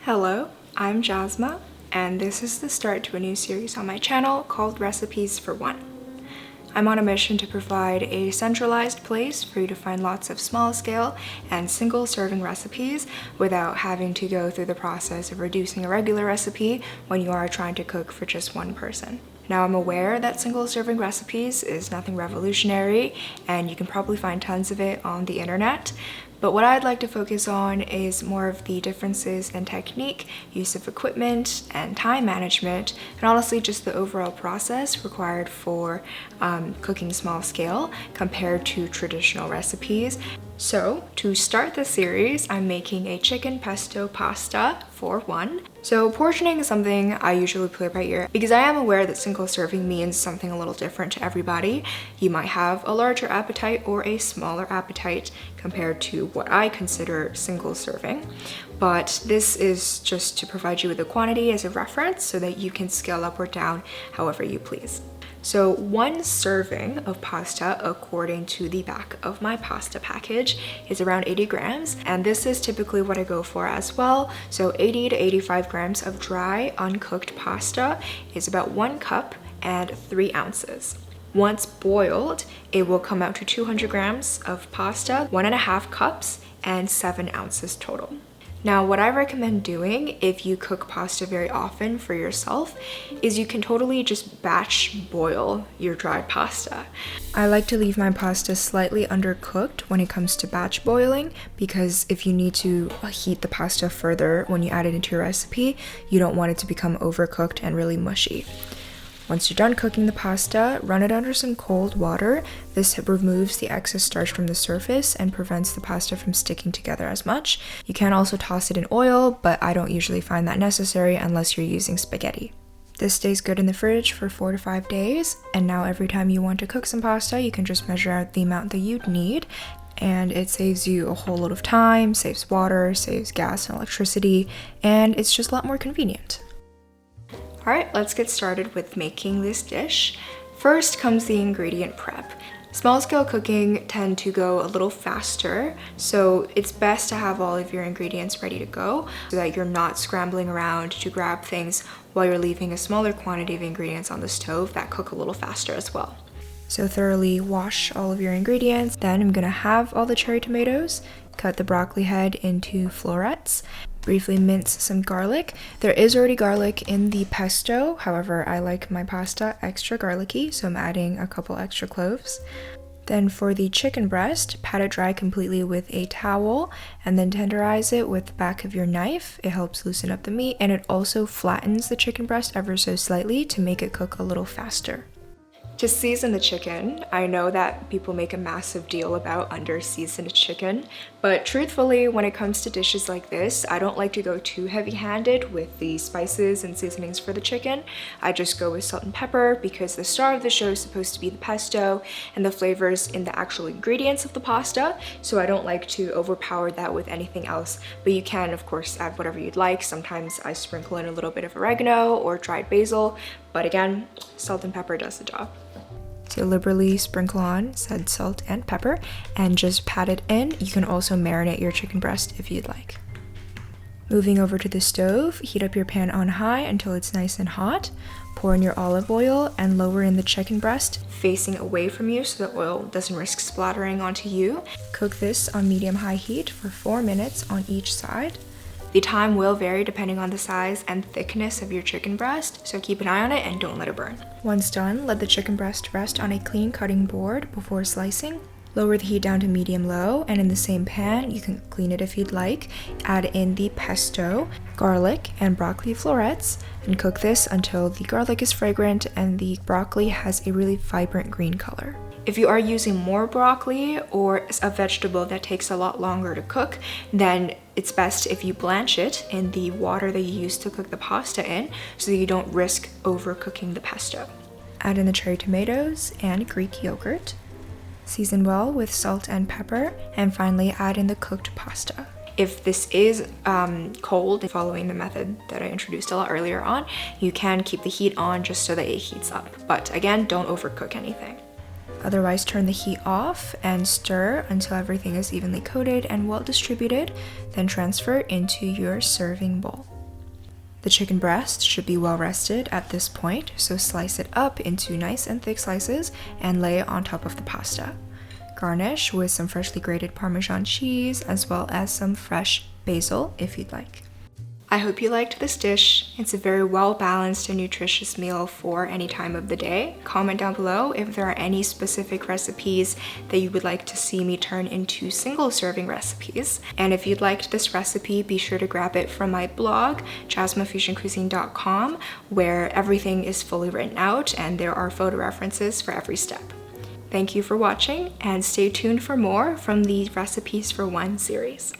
Hello, I'm Jasma, and this is the start to a new series on my channel called Recipes for One. I'm on a mission to provide a centralized place for you to find lots of small-scale and single-serving recipes without having to go through the process of reducing a regular recipe when you are trying to cook for just one person. Now, I'm aware that single-serving recipes is nothing revolutionary, and you can probably find tons of it on the internet. But what I'd like to focus on is more of the differences in technique, use of equipment, and time management, and honestly just the overall process required for cooking small scale compared to traditional recipes. So to start the series, I'm making a chicken pesto pasta for one. So portioning is something I usually play by ear because I am aware that single serving means something a little different to everybody. You might have a larger appetite or a smaller appetite compared to what I consider single serving. But this is just to provide you with a quantity as a reference so that you can scale up or down however you please. So one serving of pasta, according to the back of my pasta package, is around 80 grams, and this is typically what I go for as well. So 80 to 85 grams of dry, uncooked pasta is about 1 cup and 3 ounces. Once boiled, it will come out to 200 grams of pasta, 1.5 cups, and 7 ounces total. Now, what I recommend doing if you cook pasta very often for yourself is you can totally just batch boil your dried pasta. I like to leave my pasta slightly undercooked when it comes to batch boiling because if you need to heat the pasta further when you add it into your recipe, you don't want it to become overcooked and really mushy. Once you're done cooking the pasta, run it under some cold water. This removes the excess starch from the surface and prevents the pasta from sticking together as much. You can also toss it in oil, but I don't usually find that necessary unless you're using spaghetti. This stays good in the fridge for 4 to 5 days, and now every time you want to cook some pasta, you can just measure out the amount that you'd need, and it saves you a whole lot of time, saves water, saves gas and electricity, and it's just a lot more convenient. Alright, let's get started with making this dish. First comes the ingredient prep. Small-scale cooking tend to go a little faster, so it's best to have all of your ingredients ready to go so that you're not scrambling around to grab things while you're leaving a smaller quantity of ingredients on the stove that cook a little faster as well. So thoroughly wash all of your ingredients. Then I'm gonna halve all the cherry tomatoes, cut the broccoli head into florets, briefly mince some garlic. There is already garlic in the pesto, however, I like my pasta extra garlicky, so I'm adding a couple extra cloves. Then for the chicken breast, pat it dry completely with a towel and then tenderize it with the back of your knife. It helps loosen up the meat and it also flattens the chicken breast ever so slightly to make it cook a little faster. To season the chicken, I know that people make a massive deal about under-seasoned chicken, but truthfully, when it comes to dishes like this, I don't like to go too heavy-handed with the spices and seasonings for the chicken. I just go with salt and pepper because the star of the show is supposed to be the pesto and the flavors in the actual ingredients of the pasta, so I don't like to overpower that with anything else, but you can, of course, add whatever you'd like. Sometimes I sprinkle in a little bit of oregano or dried basil, but again, salt and pepper does the job. So liberally sprinkle on said salt and pepper and just pat it in. You can also marinate your chicken breast if you'd like. Moving over to the stove, heat up your pan on high until it's nice and hot. Pour in your olive oil and lower in the chicken breast, facing away from you so the oil doesn't risk splattering onto you. Cook this on medium-high heat for 4 minutes on each side. The time will vary depending on the size and thickness of your chicken breast, so keep an eye on it and don't let it burn. Once done, let the chicken breast rest on a clean cutting board before slicing. Lower the heat down to medium-low, and in the same pan, you can clean it if you'd like, add in the pesto, garlic, and broccoli florets, and cook this until the garlic is fragrant and the broccoli has a really vibrant green color. If you are using more broccoli or a vegetable that takes a lot longer to cook, then it's best if you blanch it in the water that you use to cook the pasta in so that you don't risk overcooking the pesto. Add in the cherry tomatoes and Greek yogurt. Season well with salt and pepper, and finally add in the cooked pasta. If this is cold, following the method that I introduced a lot earlier on, you can keep the heat on just so that it heats up. But again, don't overcook anything. Otherwise, turn the heat off and stir until everything is evenly coated and well distributed, then transfer into your serving bowl. The chicken breast should be well rested at this point, so slice it up into nice and thick slices and lay it on top of the pasta. Garnish with some freshly grated Parmesan cheese as well as some fresh basil if you'd like. I hope you liked this dish. It's a very well-balanced and nutritious meal for any time of the day. Comment down below if there are any specific recipes that you would like to see me turn into single serving recipes. And if you'd liked this recipe, be sure to grab it from my blog, jasmafusioncuisine.com, where everything is fully written out and there are photo references for every step. Thank you for watching and stay tuned for more from the Recipes for One series.